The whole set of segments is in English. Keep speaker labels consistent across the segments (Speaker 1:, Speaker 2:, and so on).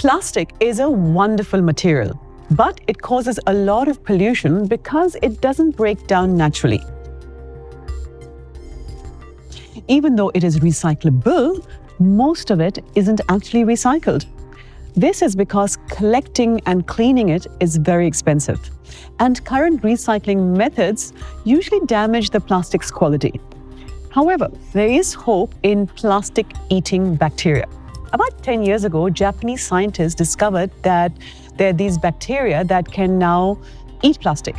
Speaker 1: Plastic is a wonderful material, but it causes a lot of pollution because it doesn't break down naturally. Even though it is recyclable, most of it isn't actually recycled. This is because collecting and cleaning it is very expensive, and current recycling methods usually damage the plastic's quality. However, there is hope in plastic-eating bacteria. About 10 years ago, Japanese scientists discovered that there are these bacteria that can now eat plastic.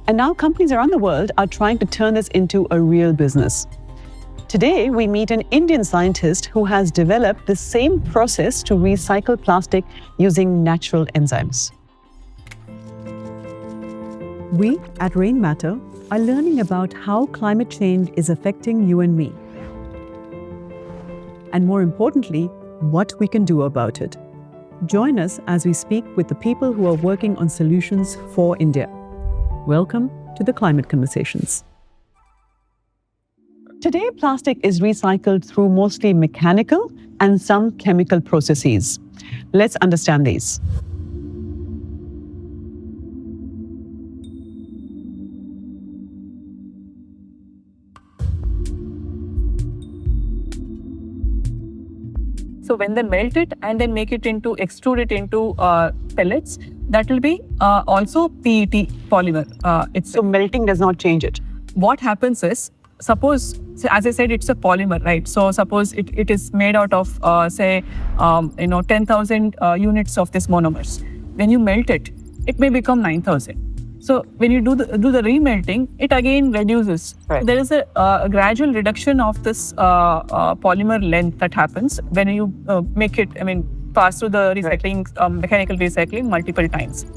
Speaker 1: And now companies around the world are trying to turn this into a real business. Today, we meet an Indian scientist who has developed the same process to recycle plastic using natural enzymes. We at Rain Matter are learning about how climate change is affecting you and me. And more importantly, what we can do about it. Join us as we speak with the people who are working on solutions for India. Welcome to the Climate Conversations. Today, plastic is recycled through mostly mechanical and some chemical processes. Let's understand these.
Speaker 2: So when they melt it and then extrude it into pellets, that will be also PET polymer.
Speaker 1: So melting does not change it.
Speaker 2: What happens is, suppose, as I said, it's a polymer, right? So suppose it is made out of, 10,000 units of this monomers. When you melt it, it may become 9,000. So when you do the remelting, it again reduces.
Speaker 1: Right.
Speaker 2: There is a gradual reduction of this polymer length that happens when you make it, pass through the recycling, mechanical recycling multiple times.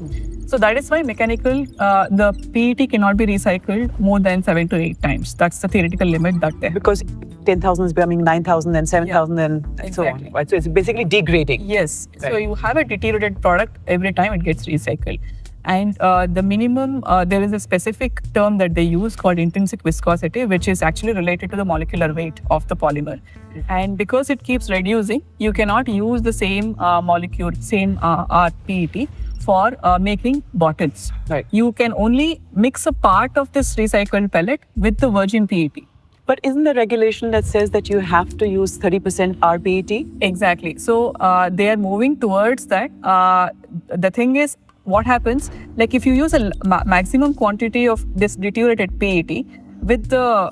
Speaker 2: So that is why the PET cannot be recycled more than 7 to 8 times. That's the theoretical limit that they have.
Speaker 1: Because 10,000 is becoming 9,000 and 7,000 and so on. Right? So it's basically degrading.
Speaker 2: Yes.
Speaker 1: Right.
Speaker 2: So you have a deteriorated product every time it gets recycled. And the minimum, there is a specific term that they use called intrinsic viscosity, which is actually related to the molecular weight of the polymer. And because it keeps reducing, you cannot use the same molecule, same PET for making bottles.
Speaker 1: Right.
Speaker 2: You can only mix a part of this recycled pellet with the virgin PET.
Speaker 1: But isn't the regulation that says that you have to use 30% rPET?
Speaker 2: Exactly. So they are moving towards that. The thing is, what happens, like if you use a maximum quantity of this deteriorated PET with the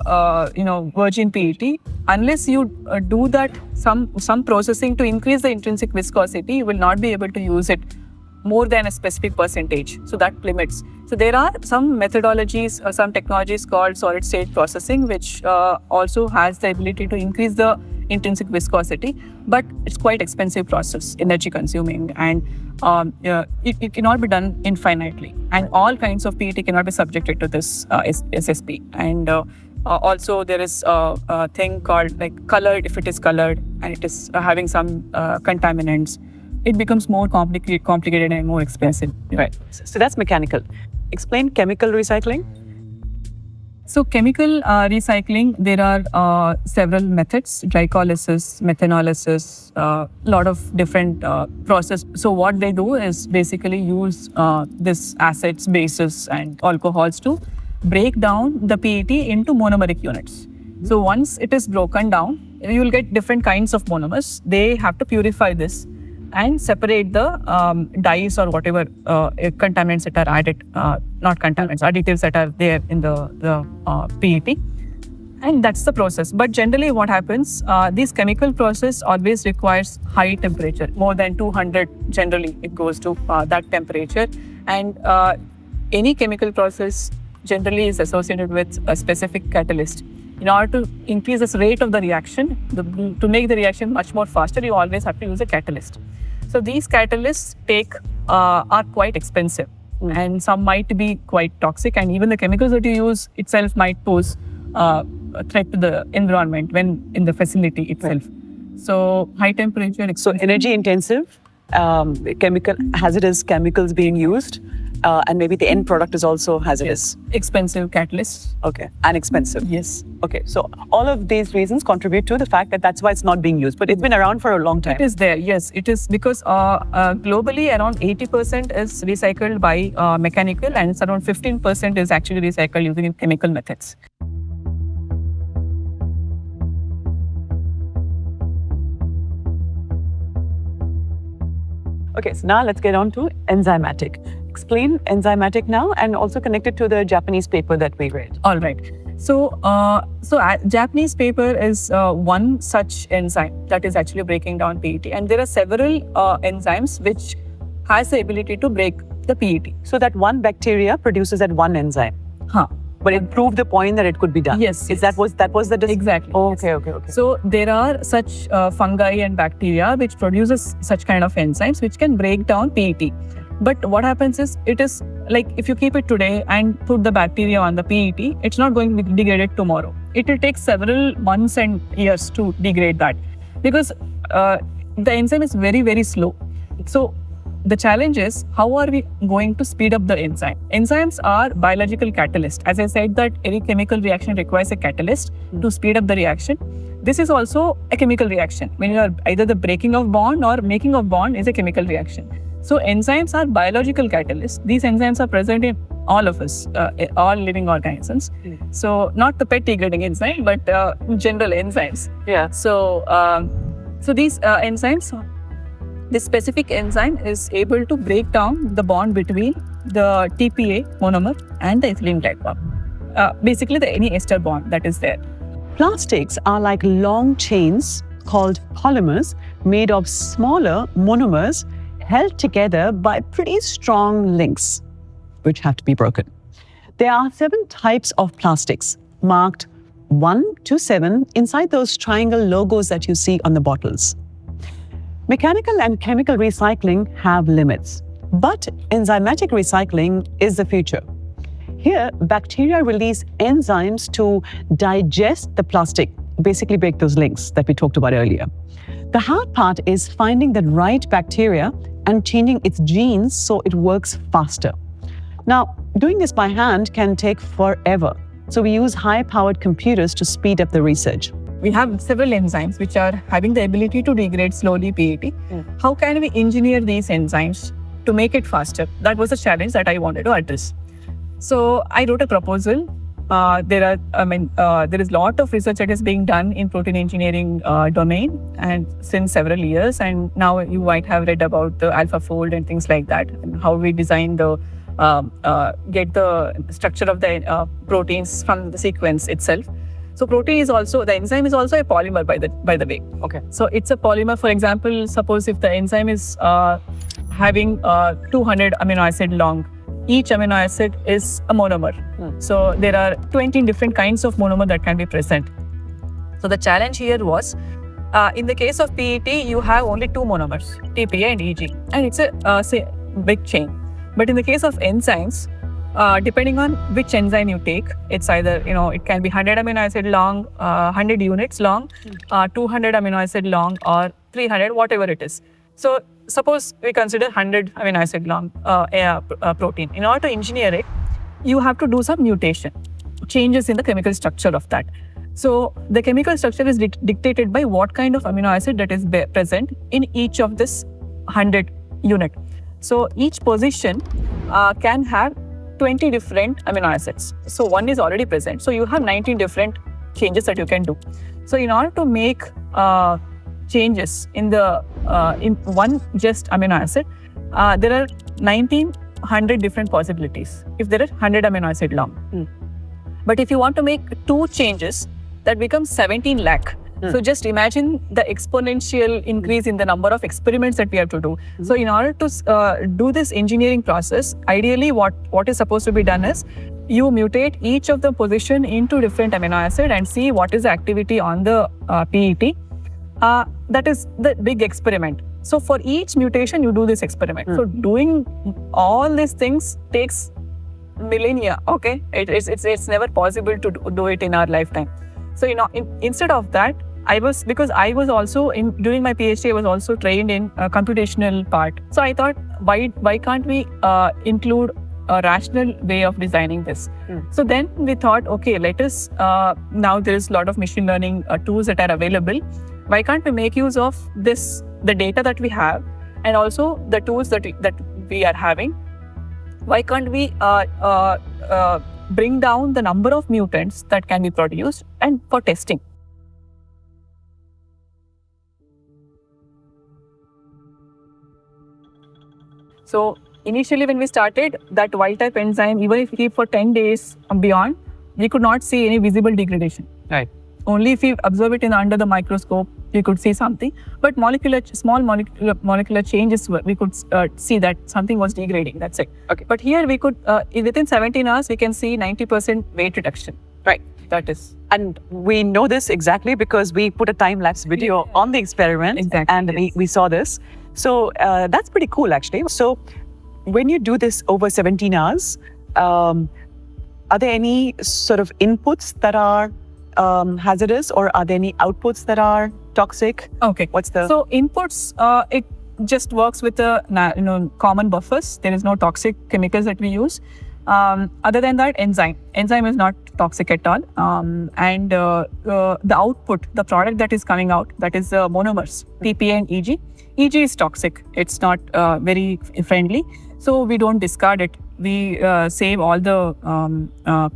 Speaker 2: virgin PET, unless you do that some processing to increase the intrinsic viscosity, you will not be able to use it more than a specific percentage. So that limits. So there are some methodologies, some technologies called solid state processing, which also has the ability to increase the intrinsic viscosity, but it's quite expensive process, energy consuming, and it cannot be done infinitely. And all kinds of PET cannot be subjected to this SSP. And also there is a thing called like colored, if it is colored and it is having some contaminants, it becomes more complicated and more expensive.
Speaker 1: Right. So that's mechanical. Explain chemical recycling.
Speaker 2: So chemical recycling, there are several methods: glycolysis, methanolysis, lot of different process. So what they do is basically use this acids, bases, and alcohols to break down the PET into monomeric units. So once it is broken down, you will get different kinds of monomers. They have to purify this and separate the dyes or whatever contaminants that are added, not contaminants, additives that are there in the PET. And that's the process. But generally what happens, this chemical process always requires high temperature, more than 200 generally it goes to that temperature. And any chemical process generally is associated with a specific catalyst. In order to increase this rate of the reaction, to make the reaction much more faster, you always have to use a catalyst. So these catalysts are quite expensive, and some might be quite toxic, and even the chemicals that you use itself might pose a threat to the environment when in the facility itself. Right. So high temperature.
Speaker 1: So energy intensive, hazardous chemicals being used. and maybe the end product is also hazardous.
Speaker 2: Yes. Expensive catalysts.
Speaker 1: Okay, and expensive.
Speaker 2: Yes.
Speaker 1: Okay, so all of these reasons contribute to the fact that that's why it's not being used, but it's been around for a long time.
Speaker 2: It is there, yes. It is because globally around 80% is recycled by mechanical, and it's around 15% is actually recycled using chemical methods.
Speaker 1: Okay, so now let's get on to Enzymatic. Explain Enzymatic now and also connect it to the Japanese paper that we read.
Speaker 2: All right. So, Japanese paper is one such enzyme that is actually breaking down PET, and there are several enzymes which has the ability to break the PET.
Speaker 1: So that one bacteria produces that one enzyme.
Speaker 2: Huh.
Speaker 1: But it proved the point that it could be done.
Speaker 2: Yes.
Speaker 1: That was the
Speaker 2: exactly.
Speaker 1: Oh,
Speaker 2: yes.
Speaker 1: Okay.
Speaker 2: So there are such fungi and bacteria which produces such kind of enzymes which can break down PET. But what happens is, it is like if you keep it today and put the bacteria on the PET, it's not going to be degraded tomorrow. It will take several months and years to degrade that, because the enzyme is very, very slow. So the challenge is, how are we going to speed up the enzyme? Enzymes are biological catalysts. As I said that any chemical reaction requires a catalyst to speed up the reaction. This is also a chemical reaction. When you are either the breaking of bond or making of bond is a chemical reaction. So enzymes are biological catalysts. These enzymes are present in all of us, all living organisms. So not the pet degrading enzyme, but general enzymes.
Speaker 1: Yeah.
Speaker 2: So these enzymes, this specific enzyme is able to break down the bond between the TPA monomer and the ethylene glycol. Basically, any ester bond that is there.
Speaker 1: Plastics are like long chains called polymers made of smaller monomers held together by pretty strong links, which have to be broken. There are 7 types of plastics marked 1 to 7 inside those triangle logos that you see on the bottles. Mechanical and chemical recycling have limits, but enzymatic recycling is the future. Here, bacteria release enzymes to digest the plastic, basically break those links that we talked about earlier. The hard part is finding the right bacteria and changing its genes so it works faster. Now, doing this by hand can take forever, so we use high-powered computers to speed up the research.
Speaker 2: We have several enzymes which are having the ability to degrade slowly PET. How can we engineer these enzymes to make it faster? That was a challenge that I wanted to address. So I wrote a proposal. There is a lot of research that is being done in protein engineering domain, and since several years. And now you might have read about the AlphaFold and things like that, and how we design the get the structure of the proteins from the sequence itself. So protein is also, the enzyme is also a polymer by the way.
Speaker 1: Okay.
Speaker 2: So it's a polymer. For example, suppose if the enzyme is having 200 amino acid long, each amino acid is a monomer. So there are 20 different kinds of monomer that can be present. So the challenge here was, in the case of PET, you have only 2 monomers, TPA and EG, and it's a big chain. But in the case of enzymes, depending on which enzyme you take, it's either, it can be 100 amino acid long, 100 units long, 200 amino acid long, or 300, whatever it is. So suppose we consider 100 amino acid long protein. In order to engineer it, you have to do some mutation, changes in the chemical structure of that. So the chemical structure is dictated by what kind of amino acid that is present in each of this 100 unit. So each position can have 20 different amino acids. So one is already present. So you have 19 different changes that you can do. So in order to make changes in the in one just amino acid, there are 1900 different possibilities if there are 100 amino acid long. But if you want to make 2 changes, that becomes 17 lakh. So just imagine the exponential increase in the number of experiments that we have to do. So in order to do this engineering process, ideally what is supposed to be done is, you mutate each of the position into different amino acid and see what is the activity on the PET. That is the big experiment. So for each mutation, you do this experiment. So doing all these things takes millennia. Okay, it's never possible to do it in our lifetime. So instead of that, because I was also during my PhD, I was also trained in computational part. So I thought, why can't we include rational way of designing this. So then we thought, okay, let us, now there is a lot of machine learning tools that are available. Why can't we make use of this, the data that we have, and also the tools that we are having? Why can't we bring down the number of mutants that can be produced and for testing? So initially when we started, that wild type enzyme, even if we keep for 10 days and beyond, we could not see any visible degradation.
Speaker 1: Right.
Speaker 2: Only if we observe it under the microscope, we could see something. But small molecular changes, we could see that something was degrading. That's it.
Speaker 1: Okay.
Speaker 2: But here we could, within 17 hours, we can see 90% weight reduction.
Speaker 1: Right.
Speaker 2: That is.
Speaker 1: And we know this exactly because we put a time-lapse video on the experiment.
Speaker 2: Exactly,
Speaker 1: And
Speaker 2: yes.
Speaker 1: we saw this. So that's pretty cool, actually. So when you do this over 17 hours, are there any sort of inputs that are hazardous, or are there any outputs that are toxic?
Speaker 2: Okay.
Speaker 1: What's the...
Speaker 2: So inputs, it just works with the common buffers. There is no toxic chemicals that we use. Other than that, enzyme is not toxic at all. And the output, the product that is coming out, that is monomers, PPA and EG. EG is toxic. It's not very friendly. So we don't discard it. We save all the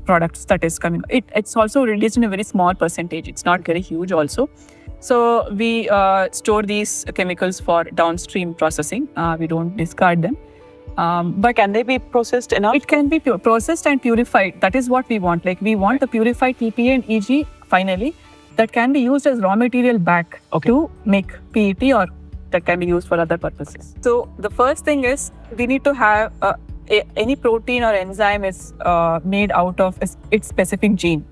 Speaker 2: products that is coming. It's also released in a very small percentage. It's not very huge also. So we store these chemicals for downstream processing. We don't discard them.
Speaker 1: But can they be processed enough?
Speaker 2: It can be processed and purified. That is what we want. Like, we want the purified PPA and EG finally that can be used as raw material back to make PET, or that can be used for other purposes. So the first thing is we need to have any protein or enzyme is made out of its specific gene.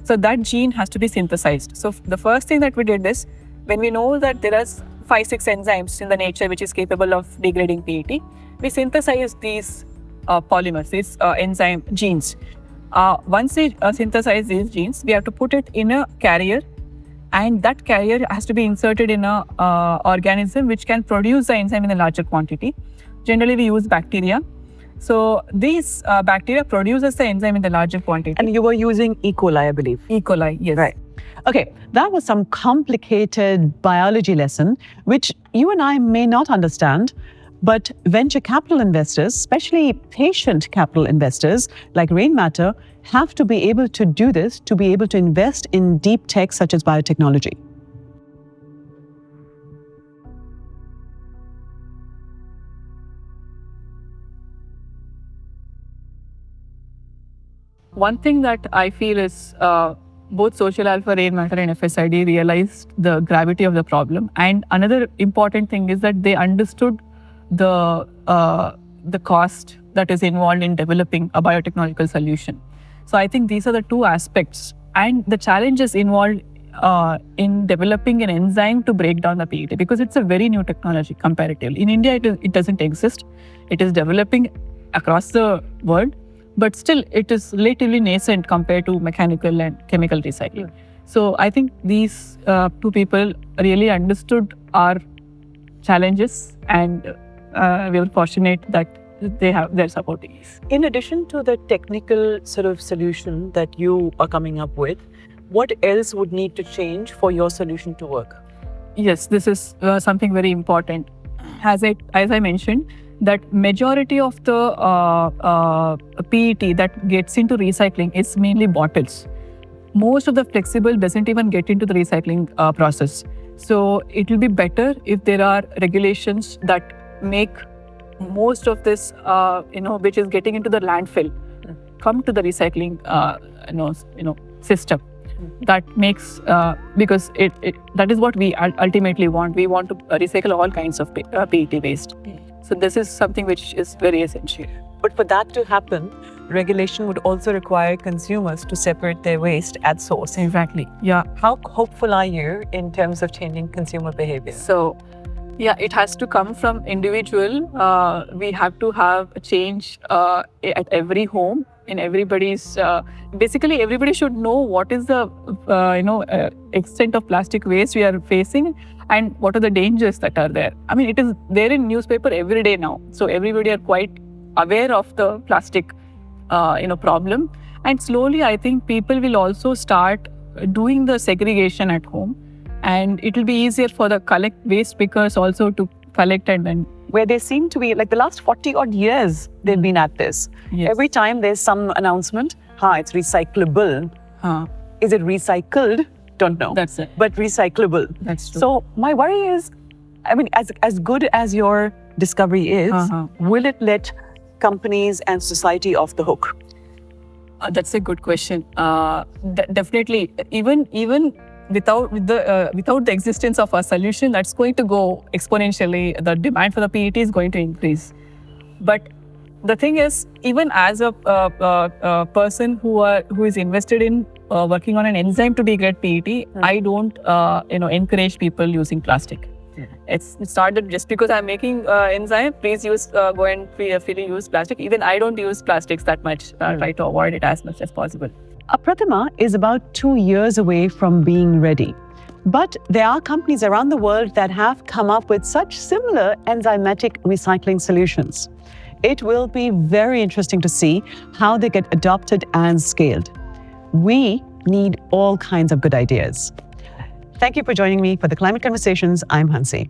Speaker 2: So that gene has to be synthesized. So the first thing that we did is, when we know that there are 5-6 enzymes in the nature which is capable of degrading PET, we synthesize these polymers, these enzyme genes. Once we synthesize these genes, we have to put it in a carrier, and that carrier has to be inserted in a organism which can produce the enzyme in a larger quantity. Generally, we use bacteria. So these bacteria produces the enzyme in the larger quantity.
Speaker 1: And you were using E. coli, I believe.
Speaker 2: E. coli, yes.
Speaker 1: Right. Okay, that was some complicated biology lesson, which you and I may not understand, but venture capital investors, especially patient capital investors like Rainmatter, have to be able to do this to be able to invest in deep tech such as biotechnology.
Speaker 2: One thing that I feel is both Social Alpha, Rainmatter and FSID realized the gravity of the problem. And another important thing is that they understood the cost that is involved in developing a biotechnological solution. So I think these are the two aspects, and the challenges involved in developing an enzyme to break down the PET, because it's a very new technology comparatively. In India, it doesn't exist. It is developing across the world, but still it is relatively nascent compared to mechanical and chemical recycling. So I think these two people really understood our challenges, and we were fortunate that they're supporting us.
Speaker 1: In addition to the technical sort of solution that you are coming up with, what else would need to change for your solution to work?
Speaker 2: Yes, this is something very important. As I mentioned, that majority of the PET that gets into recycling is mainly bottles. Most of the flexible doesn't even get into the recycling process. So it will be better if there are regulations that make most of this, which is getting into the landfill, come to the recycling, system. That makes, because that is what we ultimately want. We want to recycle all kinds of PET waste. So this is something which is very essential.
Speaker 1: But for that to happen, regulation would also require consumers to separate their waste at source.
Speaker 2: Exactly. Yeah.
Speaker 1: How hopeful are you in terms of changing consumer behavior?
Speaker 2: So, yeah, it has to come from individual. We have to have a change at every home, in everybody's. Basically, everybody should know what is the extent of plastic waste we are facing, and what are the dangers that are there. I mean, it is there in newspaper every day now. So everybody are quite aware of the plastic problem. And slowly, I think people will also start doing the segregation at home, and it will be easier for the waste pickers also to collect and then.
Speaker 1: Where they seem to be, like the last 40 odd years, they've been at this.
Speaker 2: Yes.
Speaker 1: Every time there's some announcement, it's recyclable. Is it recycled? Don't know.
Speaker 2: That's it.
Speaker 1: But recyclable.
Speaker 2: That's true.
Speaker 1: So my worry is, I mean, as good as your discovery is, will it let companies and society off the hook?
Speaker 2: That's a good question. Definitely, even without the existence of a solution, that's going to go exponentially. The demand for the PET is going to increase. But the thing is, even as a person who is invested in working on an enzyme to degrade PET, I don't encourage people using plastic. It's not that just because I'm making enzyme, please go and freely use plastic. Even I don't use plastics that much. Try to avoid it as much as possible.
Speaker 1: Pratima is about 2 years away from being ready. But there are companies around the world that have come up with such similar enzymatic recycling solutions. It will be very interesting to see how they get adopted and scaled. We need all kinds of good ideas. Thank you for joining me for the Climate Conversations. I'm Hansi.